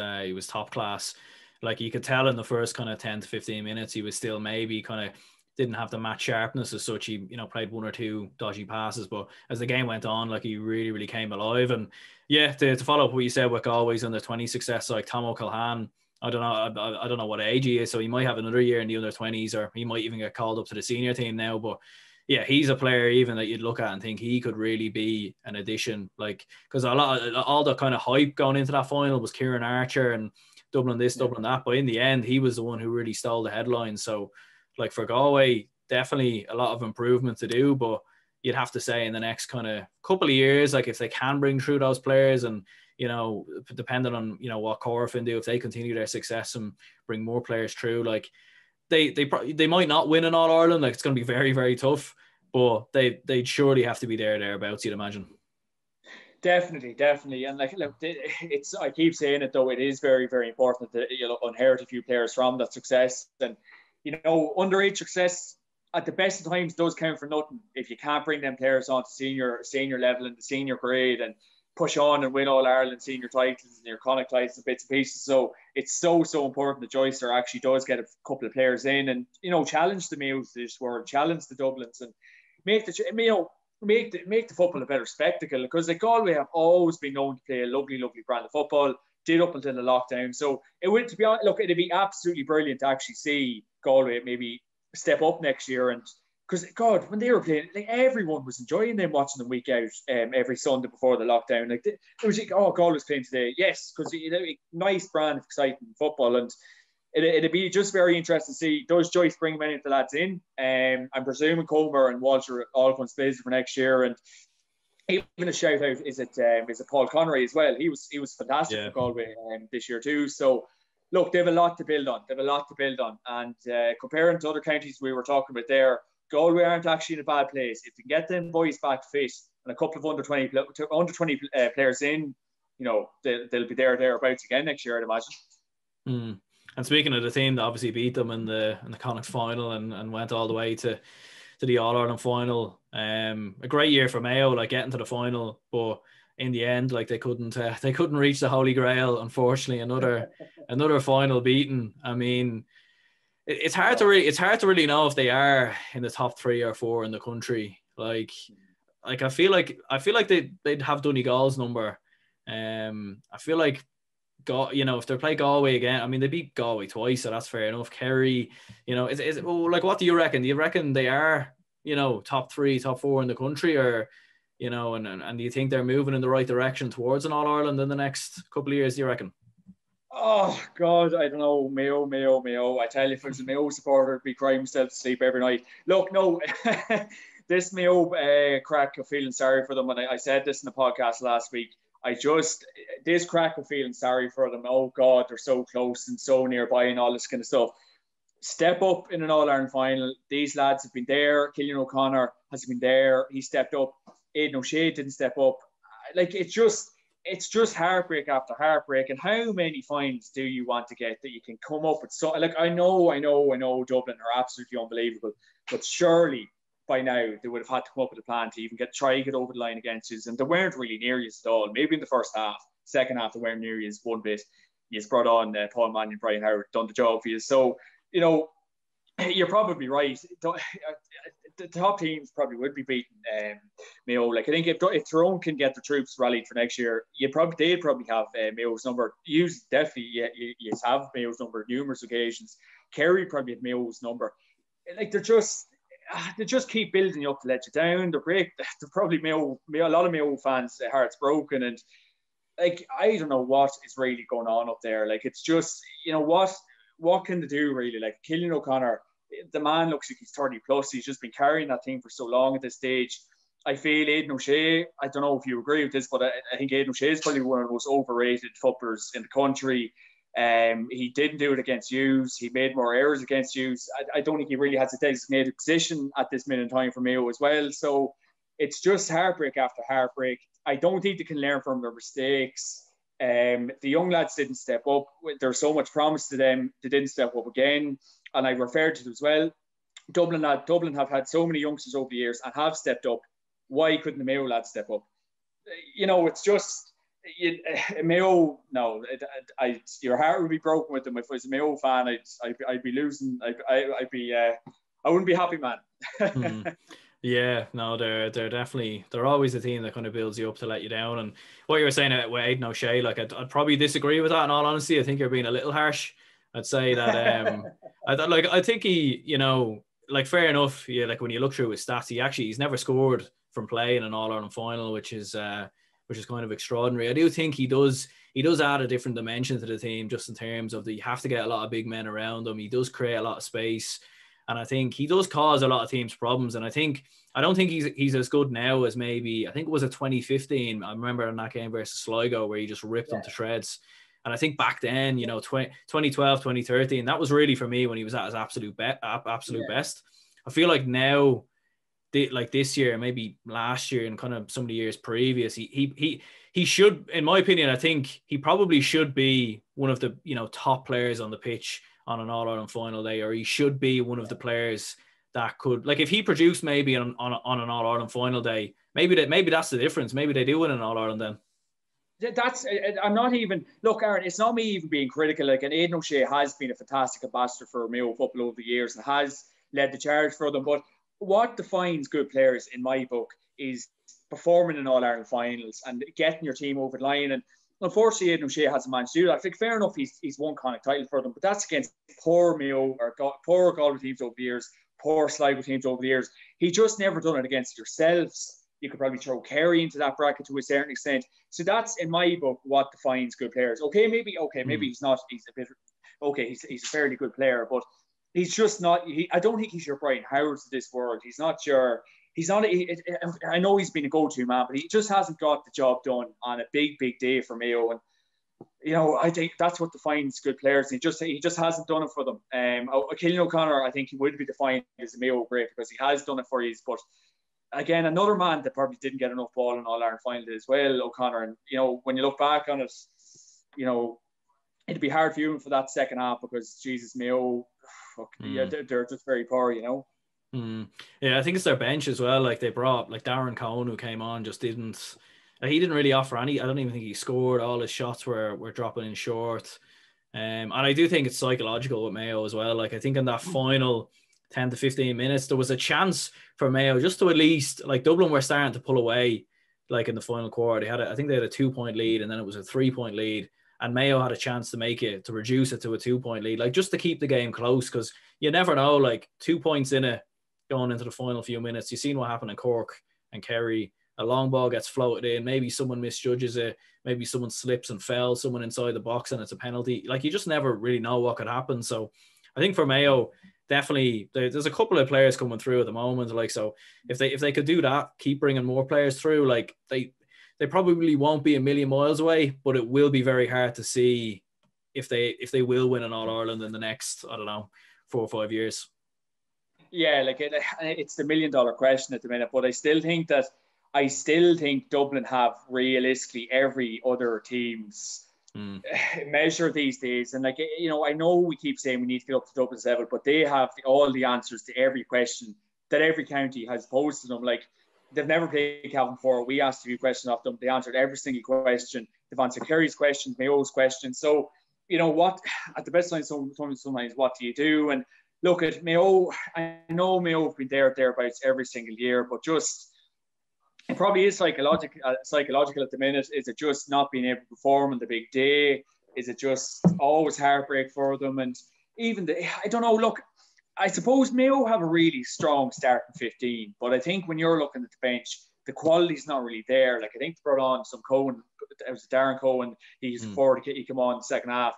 A: top class. Like you could tell in the first kind of 10 to 15 minutes, he was still maybe kind of didn't have the match sharpness as such. He played one or two dodgy passes, but as the game went on, like he really came alive. And yeah, to follow up what you said with Galway's under-20 success, like Tom O'Callaghan, I don't know what age he is, so he might have another year in the under-20s, or he might even get called up to the senior team now. But yeah, he's a player even that you'd look at and think he could really be an addition. Like, because all the kind of hype going into that final was Kieran Archer and Dublin this, Dublin that, but in the end, he was the one who really stole the headlines. So, like for Galway, definitely a lot of improvement to do, but you'd have to say in the next kind of couple of years, like if they can bring through those players, and depending on what Corofin do, if they continue their success and bring more players through, like they might not win in All Ireland. Like it's going to be very, very tough, but they'd surely have to be thereabouts, you'd imagine.
B: Definitely, and look, it's, I keep saying it though, it is very, very important that inherit a few players from that success, and underage success at the best of times does count for nothing if you can't bring them players on to senior level and the senior grade. And push on and win all Ireland senior titles and your Connacht titles and bits and pieces. So it's so important that Joyster actually does get a couple of players in and, challenge the Mews this world, challenge the Dublins and make the football a better spectacle, because like Galway have always been known to play a lovely, lovely brand of football, did up until the lockdown. So it'd be absolutely brilliant to actually see Galway maybe step up next year. And because God, when they were playing, like everyone was enjoying them, watching them week out, every Sunday before the lockdown. Like it was like, oh, Galway's playing today, yes, because nice brand of exciting football. And it'd be just very interesting to see, does Joyce bring many of the lads in? I'm presuming Comer and Walter all going to stay for next year. And even a shout out is it Paul Connery as well? He was fantastic for Galway this year too. So look, they have a lot to build on. And comparing to other counties we were talking about there, Galway aren't actually in a bad place. If they can get them boys back fit and a couple of under 20 players in, they'll be thereabouts again next year, I'd imagine.
C: Mm. And speaking of the team that obviously beat them in the Connacht final and went all the way to the All-Ireland final, a great year for Mayo, like getting to the final, but in the end, like they couldn't reach the Holy Grail. Unfortunately, another final beaten. I mean, it's hard to really know if they are in the top 3 or 4 in the country. Like I feel like they'd have Donegal's number. I feel like, if they play Galway again, I mean, they beat Galway twice, so that's fair enough. Kerry, what do you reckon? Do you reckon they are, top 3, top 4 in the country, or, and do you think they're moving in the right direction towards an All-Ireland in the next couple of years, do you reckon?
B: Oh, God, I don't know. Mayo. I tell you, if I was a Mayo supporter, I'd be crying myself to sleep every night. Look, no, this Mayo crack of feeling sorry for them, and I said this in the podcast last week, this crack of feeling sorry for them. Oh God, they're so close and so nearby and all this kind of stuff. Step up in an All-Ireland final. These lads have been there. Cillian O'Connor has been there. He stepped up. Aidan O'Shea didn't step up. Like it's just heartbreak after heartbreak. And how many fines do you want to get that you can come up with? So like I know Dublin are absolutely unbelievable, but surely by now they would have had to come up with a plan to even try to get over the line against us, and they weren't really near you at all. Maybe in the first half, second half they weren't near you one bit. You brought on Paul Mannion, Brian Howard, done the job for you. So you're probably right. The top teams probably would be beating Mayo. Like I think if Tyrone can get the troops rallied for next year, they'd probably have Mayo's number. You have Mayo's number numerous occasions. Kerry probably have Mayo's number. Like they just keep building you up to let you down. They're probably Mayo. A lot of Mayo fans' hearts broken, and like I don't know what is really going on up there. Like it's just what can they do really? Like Cillian O'Connor, the man looks like he's 30 plus. He's just been carrying that team for so long at this stage. I feel Aidan O'Shea, I don't know if you agree with this, but I think Aidan O'Shea is probably one of the most overrated footballers in the country. He didn't do it against Hughes. He made more errors against Hughes. I don't think he really has a designated position at this minute in time for Mayo as well. So it's just heartbreak after heartbreak. I don't think they can learn from their mistakes. The young lads didn't step up. There's so much promise to them. They didn't step up again. And I referred to it as well. Dublin have had so many youngsters over the years and have stepped up. Why couldn't the Mayo lads step up? It's just Mayo. No, your heart would be broken with them. If I was a Mayo fan, I'd be losing. I wouldn't be happy, man.
C: Yeah, no, they're always a team that kind of builds you up to let you down. And what you were saying about Aidan O'Shea, like I'd probably disagree with that. In all honesty, I think you're being a little harsh. I'd say that I think he, like fair enough. Yeah, like when you look through his stats, he's never scored from play in an All-Ireland final, which is kind of extraordinary. I do think he does add a different dimension to the team, just in terms of you have to get a lot of big men around him. He does create a lot of space. And I think he does cause a lot of teams problems. And I don't think he's as good now as maybe, I think it was a 2015. I remember in that game versus Sligo where he just ripped them to shreds. And I think back then, 2012, 2013, that was really for me when he was at his absolute best. I feel like now, like this year, maybe last year and kind of some of the years previous, he should, in my opinion, I think he probably should be one of the, top players on the pitch on an All-Ireland final day, or he should be one of the players that could, like if he produced maybe on an All-Ireland final day, maybe that's the difference. Maybe they do win an All-Ireland then.
B: That's I'm not even look, Aaron. It's not me even being critical. Like, and Aidan O'Shea has been a fantastic ambassador for Mayo football over the years and has led the charge for them. But what defines good players, in my book, is performing in All Ireland finals and getting your team over the line. And unfortunately, Aidan O'Shea hasn't managed to do that. I think fair enough, he's won Connacht title for them, but that's against poor Mayo or poor Galway teams over the years, poor Sligo teams over the years. He just never done it against yourselves. You could probably throw Kerry into that bracket to a certain extent. So that's, in my book, what defines good players. Maybe he's not. He's a bit. He's a fairly good player, but he's just not. I don't think he's your Brian Howard of this world. He's not your. He's not. I know he's been a go-to man, but he just hasn't got the job done on a big day for Mayo. And I think that's what defines good players. He just hasn't done it for them. Killian O'Connor, I think he would be defined as a Mayo great because he has done it for you, but. Again, another man that probably didn't get enough ball in All Ireland final as well, O'Connor. And when you look back on it, it'd be hard viewing for that second half because Jesus, Mayo, they're just very poor,
C: Yeah, I think it's their bench as well. Like they brought like Darren Cohn, who came on, just didn't. He didn't really offer any. I don't even think he scored. All his shots were dropping in short. And I do think it's psychological with Mayo as well. Like I think in that final 10 to 15 minutes, there was a chance for Mayo just to at least, like Dublin were starting to pull away, like in the final quarter. I think they had a 2-point lead and then it was a 3-point lead. And Mayo had a chance to reduce it to a 2-point lead, like just to keep the game close because you never know, like 2 points in it going into the final few minutes. You've seen what happened in Cork and Kerry. A long ball gets floated in. Maybe someone misjudges it. Maybe someone slips and fell someone inside the box and it's a penalty. Like you just never really know what could happen. So I think for Mayo, definitely there's a couple of players coming through at the moment. Like, so if they could do that, keep bringing more players through, like they probably won't be a million miles away, but it will be very hard to see if they will win an All Ireland in the next, I don't know, 4 or 5 years.
B: Yeah, like it's the $1 million question at the minute, but I still think Dublin have realistically every other team's measure these days. And I know we keep saying we need to get up to Dublin's level, but they have all the answers to every question that every county has posed to them. Like they've never played Cavan before. We asked a few questions of them. They answered every single question. They've answered Kerry's questions, Mayo's questions. So, what at the best time sometimes what do you do? And look at Mayo. I know Mayo have been thereabouts every single year, but just it probably is psychological at the minute. Is it just not being able to perform on the big day? Is it just always heartbreak for them? And even I don't know. Look, I suppose Mayo have a really strong starting 15, but I think when you're looking at the bench, the quality's not really there. Like I think they brought on some Cohen. It was Darren Cohen. He's forward. He came on in the second half.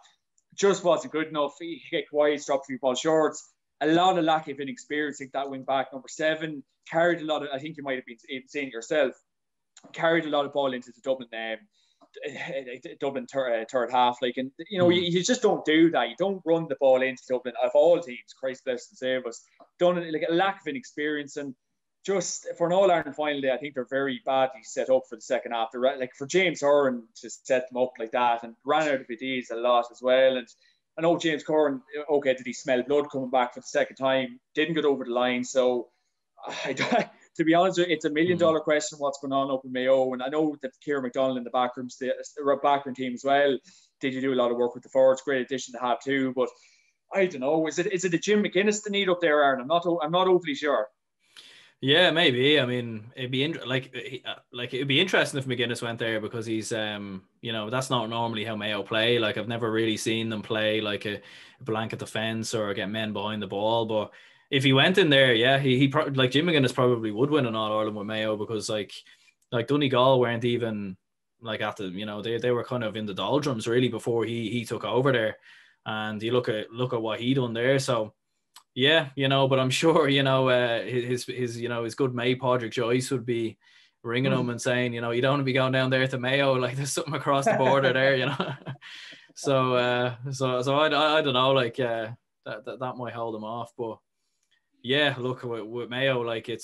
B: Just wasn't good enough. He get quiet, dropped a few ball shorts. A lot of lack of inexperience. I think that wing back number 7 carried a lot of. I think you might have been saying it yourself. Carried a lot of ball into the Dublin third half. Like, and you just don't do that. You don't run the ball into Dublin of all teams. Christ bless and save us. Done it like a lack of inexperience, and just for an All Ireland final day, I think they're very badly set up for the second half. They're like for James Horan to set them up like that, and ran out of ideas a lot as well. And I know James Curran, did he smell blood coming back for the second time? Didn't get over the line. So, to be honest, it's $1 million question what's going on up in Mayo. And I know that Kieran McDonald in the backroom team as well. Did you do a lot of work with the forwards? Great addition to have too. But I don't know. Is it a Jim McGuinness they need up there, Aaron? I'm not overly sure.
C: Yeah, maybe. I mean, it'd be it'd be interesting if McGuinness went there because he's that's not normally how Mayo play. Like I've never really seen them play like a blanket defense or get men behind the ball. But if he went in there, yeah, he probably like Jim McGuinness probably would win an All Ireland with Mayo because like Donegal weren't even like at the they were kind of in the doldrums really before he took over there, and you look at what he done there. So. Yeah, but I'm sure, his good mate, Padraig Joyce, would be ringing him and saying, you don't want to be going down there to Mayo, like there's something across the border there, So I don't know, like that might hold him off. But yeah, look with Mayo, like it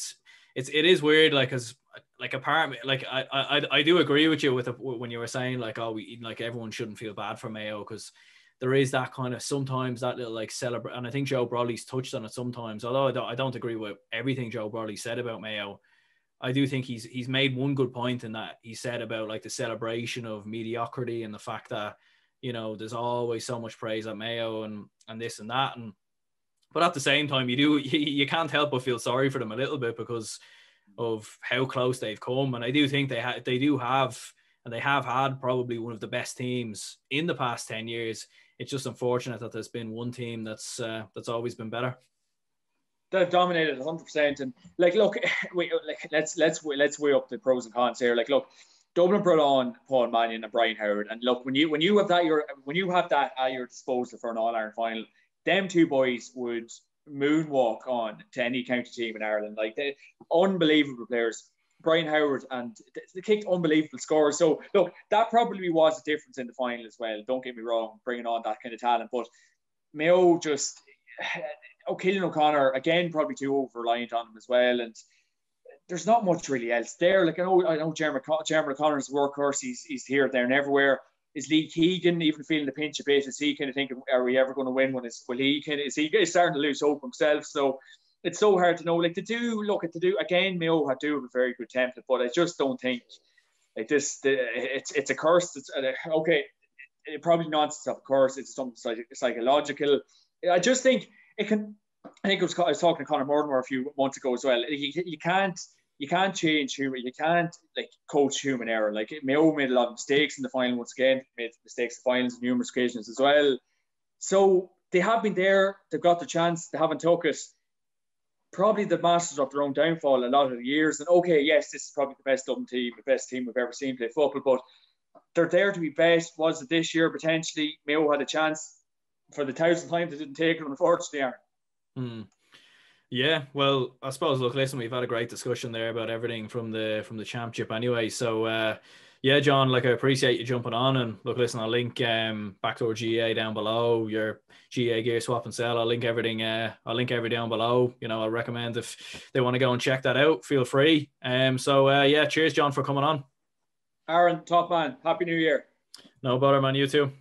C: is weird, like as like apart, like I do agree with you when you were saying like like everyone shouldn't feel bad for Mayo because. There is that kind of sometimes that little like celebrate, and I think Joe Brolly's touched on it sometimes. Although I don't agree with everything Joe Brolly said about Mayo, I do think he's made one good point in that he said about like the celebration of mediocrity and the fact that, you know, there's always so much praise at Mayo and this and that. But at the same time, you can't help but feel sorry for them a little bit because of how close they've come. And I do think they have had probably one of the best teams in the past 10 years. It's just unfortunate that there's been one team that's always been better.
B: They've dominated 100%. And like, look, let's weigh up the pros and cons here. Like, look, Dublin brought on Paul Mannion and Brian Howard. And look, when you have that at your disposal for an All-Ireland final, them two boys would moonwalk on to any county team in Ireland. Like, they unbelievable players. Brian Howard, and they kicked unbelievable scores. So look, that probably was a difference in the final as well. Don't get me wrong, bringing on that kind of talent. But Mayo just, Killian O'Connor again, probably too over-reliant on him as well. And there's not much really else there. Like, I know Jeremy O'Connor's workhorse. He's here, there, and everywhere. Is Lee Keegan even feeling the pinch a bit? Is he kind of thinking, are we ever going to win one? Is he starting to lose hope himself? So it's so hard to know. Like, again, Mayo do have a very good template, but I just don't think like this. It's a curse. It's okay. It probably nonsense of a curse. It's something psychological. I just think it can. I was talking to Conor Mortimer a few months ago as well. You can't change human. You can't like coach human error. Like, Mayo made a lot of mistakes in the final once again. Made mistakes in the finals on numerous occasions as well. So they have been there. They've got the chance. They haven't took it. Probably the masters of their own downfall a lot of the years. And okay, yes, this is probably the best Dublin team, the best team we've ever seen play football. But they're there to be best. Was it this year potentially? Mayo had a chance for the 1,000th time. They didn't take it, unfortunately.
C: Yeah, well, I suppose, look, listen, we've had a great discussion there about everything from the championship anyway. So, yeah, John, like, I appreciate you jumping on. And look, listen, I'll link Backdoor GA down below, your GA gear swap and sell. I'll link everything down below. You know, I'll recommend if they want to go and check that out, feel free. So, yeah, cheers, John, for coming on.
B: Aaron, top man. Happy New Year.
C: No bother, man. You too.